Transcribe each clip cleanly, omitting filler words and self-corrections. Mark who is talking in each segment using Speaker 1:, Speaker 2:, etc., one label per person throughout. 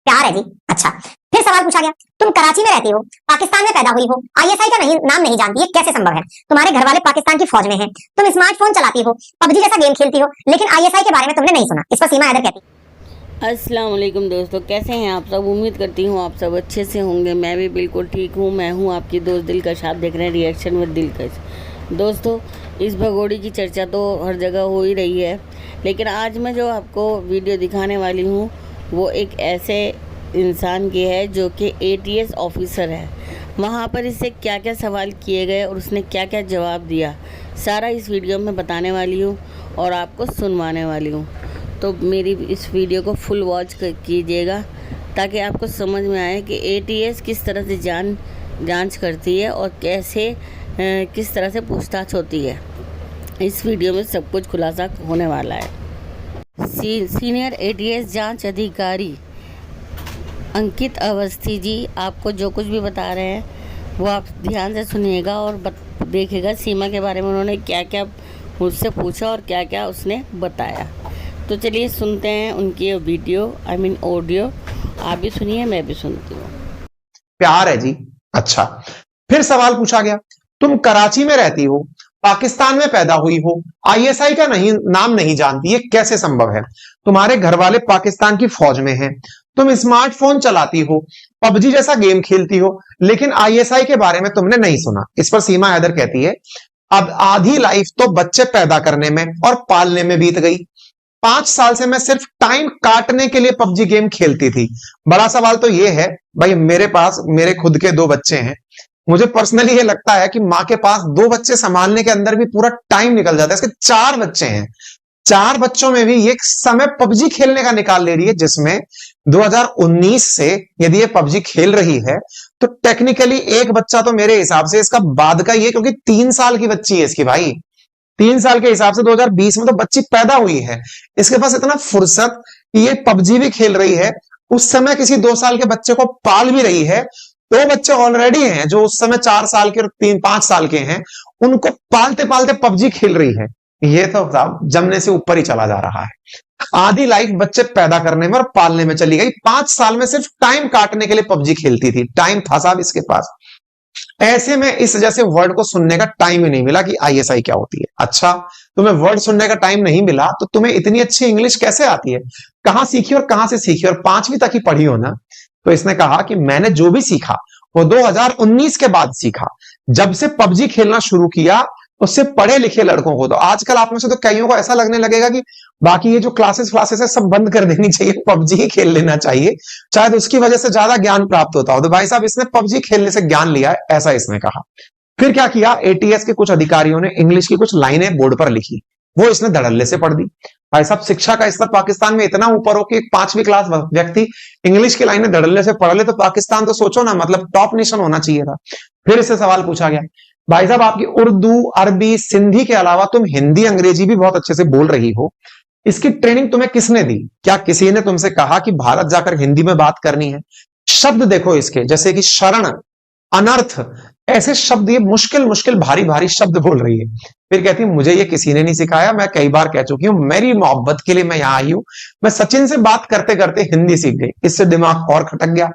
Speaker 1: प्यार है जी। अच्छा, फिर सवाल पूछा गया, तुम कराची में रहती हो, पाकिस्तान में पैदा हुई हो, आईएसआई का नहीं नाम नहीं जानती, ये कैसे संभव है? तुम्हारे घर वाले पाकिस्तान की फौज में हैं, तुम स्मार्टफोन चलाती हो, पबजी जैसा गेम खेलती हो, लेकिन आईएसआई के बारे में तुमने नहीं सुना। इस पर सीमा हैदर कहती।
Speaker 2: अस्सलाम वालेकुम दोस्तों, कैसे हैं आप सब? उम्मीद करती हूँ आप सब अच्छे से होंगे। मैं भी बिल्कुल ठीक हूँ। मैं हूँ आपकी दोस्त दिलकश। आप देख रहे हैं रिएक्शन विद दिलकश। दोस्तों, इस भगोड़ी की चर्चा तो हर जगह हो ही रही है, लेकिन आज मैं जो आपको वीडियो दिखाने वाली हूँ वो एक ऐसे इंसान की है जो कि एटीएस ऑफिसर है। वहाँ पर इससे क्या क्या सवाल किए गए और उसने क्या क्या जवाब दिया, सारा इस वीडियो में बताने वाली हूँ और आपको सुनवाने वाली हूँ। तो मेरी इस वीडियो को फुल वॉच कीजिएगा ताकि आपको समझ में आए कि एटीएस किस तरह से जांच करती है और कैसे किस तरह से पूछताछ होती है। इस वीडियो में सब कुछ खुलासा होने वाला है। सीनियर एटीएस जांच अधिकारी अंकित अवस्थी जी आपको जो कुछ भी बता रहे हैं वो आप ध्यान से सुनिएगा और देखिएगा सीमा के बारे में उन्होंने क्या क्या मुझसे पूछा और क्या क्या उसने बताया। तो चलिए सुनते हैं उनकी वीडियो, ऑडियो। आप भी सुनिए, मैं भी सुनती हूँ।
Speaker 3: प्यार है जी। अच्छा, फिर सवाल पूछा गया, तुम कराची में रहती हो, पाकिस्तान में पैदा हुई हो, आईएसआई का नहीं नाम नहीं जानती, ये कैसे संभव है? तुम्हारे घर वाले पाकिस्तान की फौज में हैं, तुम स्मार्टफोन चलाती हो, पबजी जैसा गेम खेलती हो, लेकिन आईएसआई के बारे में तुमने नहीं सुना। इस पर सीमा हैदर कहती है, अब आधी लाइफ तो बच्चे पैदा करने में और पालने में बीत गई। 5 साल से मैं सिर्फ टाइम काटने के लिए पबजी गेम खेलती थी। बड़ा सवाल तो ये है भाई, मेरे पास मेरे खुद के 2 बच्चे हैं। मुझे पर्सनली ये लगता है कि माँ के पास 2 बच्चे संभालने के अंदर भी पूरा टाइम निकल जाता है। इसके 4 बच्चे हैं, 4 बच्चों में भी ये समय पबजी खेलने का निकाल ले रही है, जिसमें 2019 से यदि ये पबजी खेल रही है तो टेक्निकली एक बच्चा तो मेरे हिसाब से इसका बाद का ही है, क्योंकि 3 साल की बच्ची है इसकी भाई। 3 साल के हिसाब से 2020 में तो बच्ची पैदा हुई है। इसके पास इतना फुर्सत कि ये पबजी भी खेल रही है, उस समय किसी 2 साल के बच्चे को पाल भी रही है। 2 बच्चे ऑलरेडी हैं जो उस समय 4 साल के और 3-5 साल के हैं, उनको पालते पालते पबजी खेल रही है। ये तो साहब जमने से ऊपर ही चला जा रहा है। आधी लाइफ बच्चे पैदा करने में और पालने में चली गई। 5 साल में सिर्फ टाइम काटने के लिए पबजी खेलती थी। टाइम था साहब इसके पास। ऐसे में इस जैसे वर्ड को सुनने का टाइम ही नहीं मिला कि आईएसआई क्या होती है। अच्छा, तुम्हें वर्ड सुनने का टाइम नहीं मिला तो तुम्हें इतनी अच्छी इंग्लिश कैसे आती है? कहां सीखी और कहां से सीखी? और 5वीं तक ही पढ़ी हो ना? तो इसने कहा कि मैंने जो भी सीखा वो 2019 के बाद सीखा, जब से पबजी खेलना शुरू किया उससे पढ़े लिखे लड़कों को। तो आजकल आप में से तो कईयों को ऐसा लगने लगेगा कि बाकी ये जो क्लासेस है सब बंद कर देनी चाहिए, पबजी ही खेल लेना चाहिए, शायद उसकी वजह से ज्यादा ज्ञान प्राप्त होता हो। तो भाई साहब, इसने पबजी खेलने से ज्ञान लिया है, ऐसा इसने कहा। फिर क्या किया, एटीएस के कुछ अधिकारियों ने इंग्लिश की कुछ लाइनें बोर्ड पर लिखी, वो इसने धड़ल्ले से पढ़ दी। भाई साहब, शिक्षा का स्तर पाकिस्तान में इतना ऊपर हो कि 5वीं क्लास व्यक्ति इंग्लिश की लाइनें धड़ल्ले से पढ़ ले तो पाकिस्तान तो सोचो ना, मतलब टॉप नेशन होना चाहिए था। फिर इससे सवाल पूछा गया, भाई साहब आपकी उर्दू, अरबी, सिंधी के अलावा तुम हिंदी अंग्रेजी भी बहुत अच्छे से बोल रही हो, इसकी ट्रेनिंग तुम्हें किसने दी? क्या किसी ने तुमसे कहा कि भारत जाकर हिंदी में बात करनी है? शब्द देखो इसके, जैसे कि शरण, अनर्थ, ऐसे शब्द, ये मुश्किल मुश्किल भारी भारी शब्द बोल रही है। फिर कहती है, मुझे ये किसी ने नहीं सिखाया, मैं कई बार कह चुकी हूं, मेरी मोहब्बत के लिए मैं यहां आई हूं। मैं सचिन से बात करते करते हिंदी सीख गई। इससे दिमाग और खटक गया।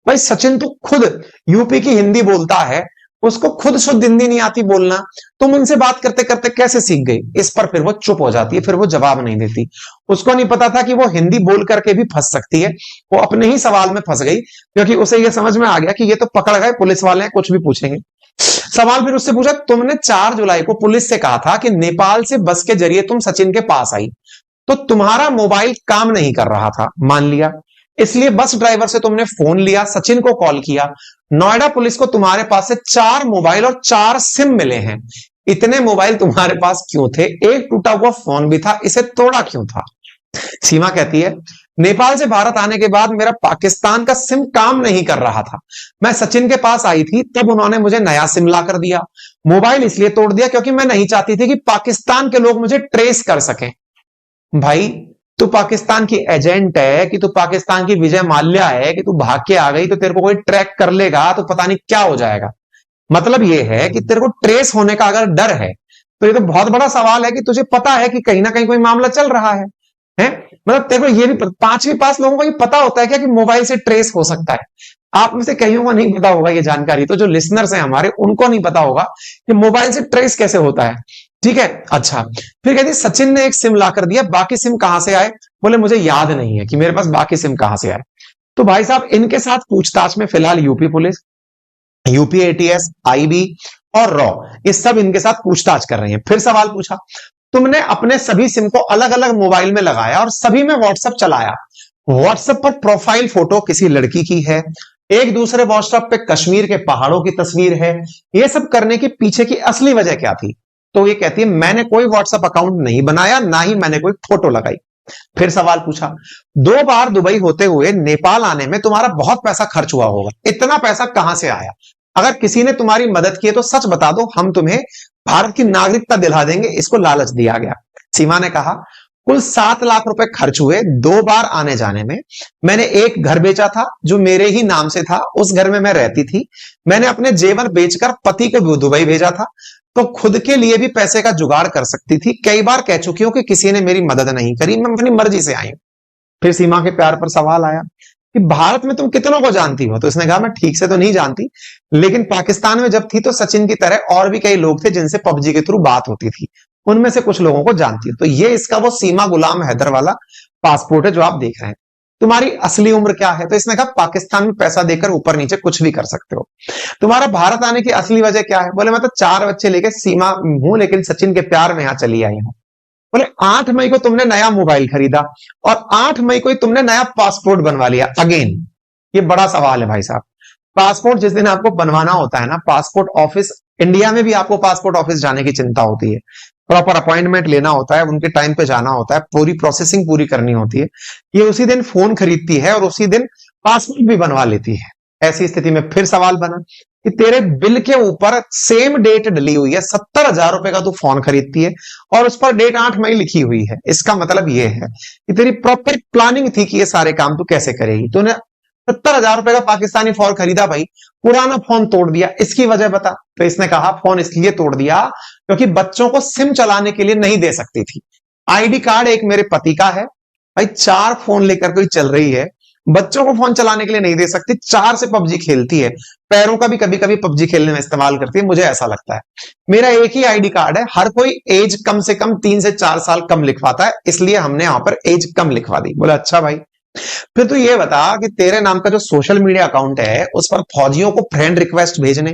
Speaker 3: भाई सचिन तो खुद यूपी की हिंदी बोलता है, उसको खुद शुद्ध हिंदी नहीं आती बोलना, तुम उनसे बात करते करते कैसे सीख गई? इस पर फिर वो चुप हो जाती है, फिर वो जवाब नहीं देती। उसको नहीं पता था कि वो हिंदी बोल करके भी फंस सकती है। वो अपने ही सवाल में फंस गई, क्योंकि उसे ये समझ में आ गया कि ये तो पकड़ गए, पुलिस वाले हैं, कुछ भी पूछेंगे। सवाल फिर उससे पूछा, तुमने 4 जुलाई को पुलिस से कहा था कि नेपाल से बस के जरिए तुम सचिन के पास आई, तो तुम्हारा मोबाइल काम नहीं कर रहा था, मान लिया, इसलिए बस ड्राइवर से तुमने फोन लिया, सचिन को कॉल किया। नोएडा पुलिस को तुम्हारे पास से 4 मोबाइल और 4 सिम मिले हैं। इतने मोबाइल तुम्हारे पास क्यों थे? एक टूटा हुआ फोन भी था, इसे तोड़ा क्यों था? सीमा कहती है, नेपाल से भारत आने के बाद मेरा पाकिस्तान का सिम काम नहीं कर रहा था। मैं सचिन के पास आई थी, तब उन्होंने मुझे नया सिम ला कर दिया। मोबाइल इसलिए तोड़ दिया क्योंकि मैं नहीं चाहती थी कि पाकिस्तान के लोग मुझे ट्रेस कर सकें। भाई, तू पाकिस्तान की एजेंट है कि तू पाकिस्तान की विजय माल्या है कि तू भाग के आ गई तो तेरे को कोई ट्रैक कर लेगा तो पता नहीं क्या हो जाएगा? मतलब यह है कि तेरे को ट्रेस होने का अगर डर है तो ये तो बहुत बड़ा सवाल है कि तुझे पता है कि कहीं ना कहीं कोई मामला चल रहा है। है। मतलब तेरे को ये भी 5वीं पास लोगों को ये पता होता है क्या कि मोबाइल से ट्रेस हो सकता है? आप में से कईयों को नहीं पता होगा ये जानकारी, तो जो लिसनर्स हैं हमारे उनको नहीं पता होगा कि मोबाइल से ट्रेस कैसे होता है। ठीक है, अच्छा। फिर कहती सचिन ने एक सिम ला कर दिया, बाकी सिम कहां से आए? बोले मुझे याद नहीं है कि मेरे पास बाकी सिम कहां से आए। तो भाई साहब इनके साथ पूछताछ में फिलहाल UP police, UP ATS, IB और रॉ, ये सब इनके साथ पूछताछ कर रही है। फिर सवाल पूछा, तुमने अपने सभी सिम को अलग अलग मोबाइल में लगाया और सभी में व्हाट्सएप चलाया, व्हाट्सएप पर प्रोफाइल फोटो किसी लड़की की है, एक दूसरे व्हाट्सएप पे कश्मीर के पहाड़ों की तस्वीर है, ये सब करने के पीछे की असली वजह क्या थी? तो ये कहती है मैंने कोई व्हाट्सएप अकाउंट नहीं बनाया, ना ही मैंने कोई फोटो लगाई। फिर सवाल पूछा, 2 बार दुबई होते हुए नेपाल आने में तुम्हारा बहुत पैसा खर्च हुआ होगा, इतना पैसा कहां से आया? अगर किसी ने तुम्हारी मदद की है तो सच बता दो, हम तुम्हें भारत की नागरिकता दिला देंगे, इसको लालच दिया गया। सीमा ने कहा कुल 7 लाख रुपए खर्च हुए 2 बार आने जाने में। मैंने एक घर बेचा था जो मेरे ही नाम से था, उस घर में मैं रहती थी। मैंने अपने जेवर बेचकर पति को दुबई भेजा था, तो खुद के लिए भी पैसे का जुगाड़ कर सकती थी। कई बार कह चुकी हूं कि किसी ने मेरी मदद नहीं करी, मैं अपनी मर्जी से आई हूं। फिर सीमा के प्यार पर सवाल आया कि भारत में तुम कितनों को जानती हो? तो इसने कहा मैं ठीक से तो नहीं जानती, लेकिन पाकिस्तान में जब थी तो सचिन की तरह और भी कई लोग थे जिनसे पबजी के थ्रू बात होती थी, उनमें से कुछ लोगों को जानती हो। तो ये इसका वो सीमा गुलाम हैदर वाला पासपोर्ट है जो आप देख रहे हैं। तुम्हारी असली उम्र क्या है? तो इसने कहा पाकिस्तान में पैसा देकर ऊपर नीचे कुछ भी कर सकते हो। तुम्हारा भारत आने की असली वजह क्या है? बोले मैं तो 4 बच्चे लेके सीमा हूं, लेकिन सचिन के प्यार में यहां चली आई हूं। बोले 8 मई को तुमने नया मोबाइल खरीदा और 8 मई को ही तुमने नया पासपोर्ट बनवा लिया। अगेन ये बड़ा सवाल है भाई साहब। पासपोर्ट जिस दिन आपको बनवाना होता है ना, पासपोर्ट ऑफिस, इंडिया में भी आपको पासपोर्ट ऑफिस जाने की चिंता होती है, प्रॉपर अपॉइंटमेंट लेना होता है, उनके टाइम पे जाना होता है, पूरी प्रोसेसिंग पूरी करनी होती है। ये उसी दिन फोन खरीदती है और उसी दिन पासपोर्ट भी बनवा लेती है। ऐसी स्थिति में फिर सवाल बना कि तेरे बिल के ऊपर सेम डेट डली हुई है, 70,000 रुपए का तू फोन खरीदती है और उस पर डेट 8 मई लिखी हुई है। इसका मतलब ये है कि तेरी प्रॉपर प्लानिंग थी कि ये सारे काम तू कैसे करेगी। तूने 70,000 रुपए का पाकिस्तानी फोन खरीदा भाई, पुराना फोन तोड़ दिया, इसकी वजह बता। तो इसने कहा फोन इसलिए तोड़ दिया क्योंकि बच्चों को सिम चलाने के लिए नहीं दे सकती थी। आईडी कार्ड एक मेरे पति का है भाई, 4 फोन लेकर कोई चल रही है, बच्चों को फोन चलाने के लिए नहीं दे सकती, 4 से पबजी खेलती है, पैरों का भी कभी कभी पबजी खेलने में इस्तेमाल करती है। मुझे ऐसा लगता है मेरा एक ही आईडी कार्ड है, हर कोई एज कम से कम 3 से 4 साल कम लिखवाता है, इसलिए हमने यहां पर एज कम लिखवा दी। बोला अच्छा भाई, फिर तू ये बता कि तेरे नाम का जो सोशल मीडिया अकाउंट है उस पर फौजियों को फ्रेंड रिक्वेस्ट भेजने,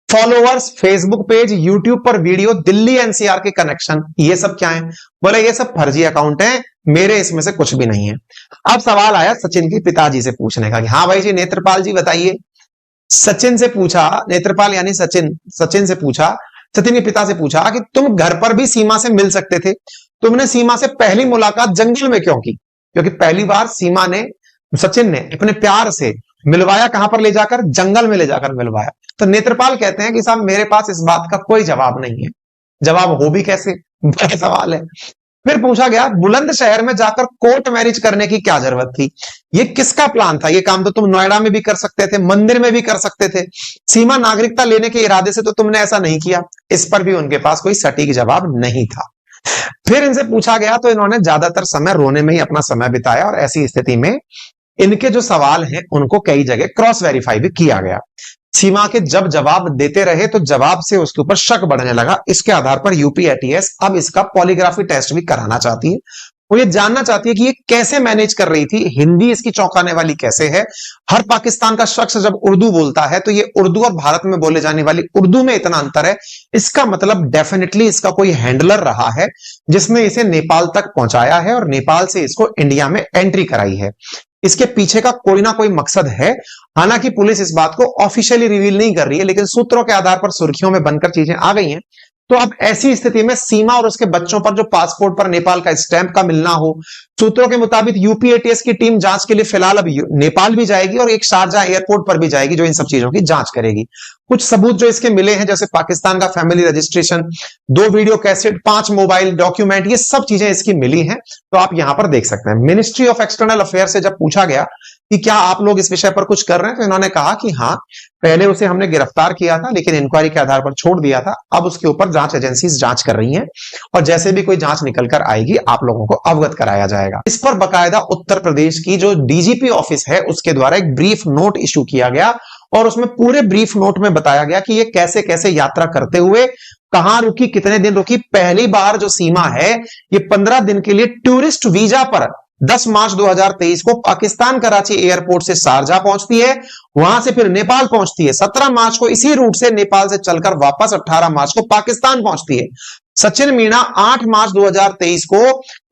Speaker 3: फॉलोअर्स, फेसबुक पेज, यूट्यूब पर वीडियो, दिल्ली एनसीआर के कनेक्शन, ये सब क्या है? बोले ये सब फर्जी अकाउंट है, मेरे इसमें से कुछ भी नहीं है। अब सवाल आया सचिन के पिताजी से पूछने का कि हाँ भाई जी नेत्रपाल जी बताइए। सचिन से पूछा, नेत्रपाल यानी सचिन से पूछा, सचिन के पिता से पूछा कि तुम घर पर भी सीमा से मिल सकते थे, तुमने सीमा से पहली मुलाकात जंगल में क्यों की? क्योंकि पहली बार सचिन ने अपने प्यार से मिलवाया कहां पर ले जाकर? जंगल में ले जाकर मिलवाया। तो नेत्रपाल कहते हैं कि साहब मेरे पास इस बात का कोई जवाब नहीं है। जवाब हो भी कैसे, बड़ा सवाल है। फिर पूछा गया बुलंदशहर में जाकर कोर्ट मैरिज करने की क्या जरूरत थी? ये किसका प्लान था? ये काम तो तुम नोएडा में भी कर सकते थे, मंदिर में भी कर सकते थे, सीमा नागरिकता लेने के इरादे से तो तुमने ऐसा नहीं किया। इस पर भी उनके पास कोई सटीक जवाब नहीं था। फिर इनसे पूछा गया तो इन्होंने ज्यादातर समय रोने में ही अपना समय बिताया और ऐसी स्थिति में इनके जो सवाल हैं उनको कई जगह क्रॉस वेरीफाई भी किया गया। सीमा के जब जवाब देते रहे तो जवाब से उसके ऊपर शक बढ़ने लगा। इसके आधार पर यूपी एटीएस अब इसका पॉलीग्राफी टेस्ट भी कराना चाहती है। वो ये जानना चाहती है कि ये कैसे मैनेज कर रही थी, हिंदी इसकी चौंकाने वाली कैसे है। हर पाकिस्तान का शख्स जब उर्दू बोलता है तो ये उर्दू और भारत में बोले जाने वाली उर्दू में इतना अंतर है, इसका मतलब डेफिनेटली इसका कोई हैंडलर रहा है जिसने इसे नेपाल तक पहुंचाया है और नेपाल से इसको इंडिया में एंट्री कराई है। इसके पीछे का कोई ना कोई मकसद है। हालांकि पुलिस इस बात को ऑफिशियली रिवील नहीं कर रही है, लेकिन सूत्रों के आधार पर सुर्खियों में बनकर चीजें आ गई हैं। तो अब ऐसी स्थिति में सीमा और उसके बच्चों पर जो पासपोर्ट पर नेपाल का स्टैंप का मिलना हो, सूत्रों के मुताबिक यूपी एटीएस की टीम जांच के लिए फिलहाल अब नेपाल भी जाएगी और एक शारजाह एयरपोर्ट पर भी जाएगी जो इन सब चीजों की जांच करेगी। कुछ सबूत जो इसके मिले हैं जैसे पाकिस्तान का family registration, 2 video cassette, 5 mobile document, ये सब चीजें इसकी मिली हैं। तो आप यहां पर देख सकते हैं। मिनिस्ट्री ऑफ एक्सटर्नल अफेयर से जब पूछा गया कि क्या आप लोग इस विषय पर कुछ कर रहे हैं, तो इन्होंने कहा कि हाँ, पहले उसे हमने गिरफ्तार किया था लेकिन इंक्वायरी के आधार पर छोड़ दिया था। अब उसके ऊपर जांच एजेंसीज जांच कर रही हैं और जैसे भी कोई जांच निकल कर आएगी आप लोगों को अवगत कराया जाएगा। जाएगा। इस पर बकायदा उत्तर प्रदेश की जो डीजीपी ऑफिस है उसके द्वारा एक ब्रीफ नोट इशू किया गया और उसमें पूरे ब्रीफ नोट में बताया गया कि ये कैसे कैसे यात्रा करते हुए कहां रुकी, कितने दिन रुकी। पहली बार जो सीमा है ये 15 दिन के लिए टूरिस्ट वीजा पर 10 मार्च 2023 को पाकिस्तान कराची एयरपोर्ट से शारजा पहुंचती है, वहां से फिर नेपाल पहुंचती है। 17 मार्च को इसी रूट से नेपाल से चलकर वापस 18 मार्च को पाकिस्तान पहुंचती है। सचिन मीणा 8 मार्च 2023 को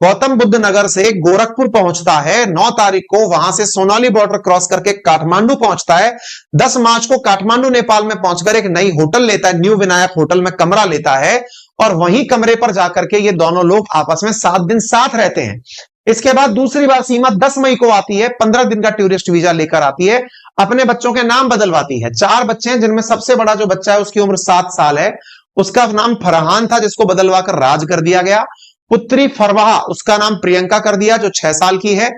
Speaker 3: गौतम बुद्ध नगर से गोरखपुर पहुंचता है। 9 तारीख को वहां से सोनाली बॉर्डर क्रॉस करके काठमांडू पहुंचता है। 10 मार्च को काठमांडू नेपाल में पहुंचकर एक नई होटल लेता है, न्यू विनायक होटल में कमरा लेता है और वहीं कमरे पर जाकर के ये दोनों लोग आपस में 7 दिन साथ रहते हैं। इसके बाद दूसरी बार सीमा 10 मई को आती है, 15 दिन का टूरिस्ट वीजा लेकर आती है, अपने बच्चों के नाम बदलवाती है। 4 बच्चे हैं जिनमें सबसे बड़ा जो बच्चा है उसकी उम्र 7 साल है, उसका नाम फरहान था जिसको बदलवाकर राज कर दिया गया। पुत्री फरवाह उसका नाम प्रियंका कर दिया जो 6 साल की है।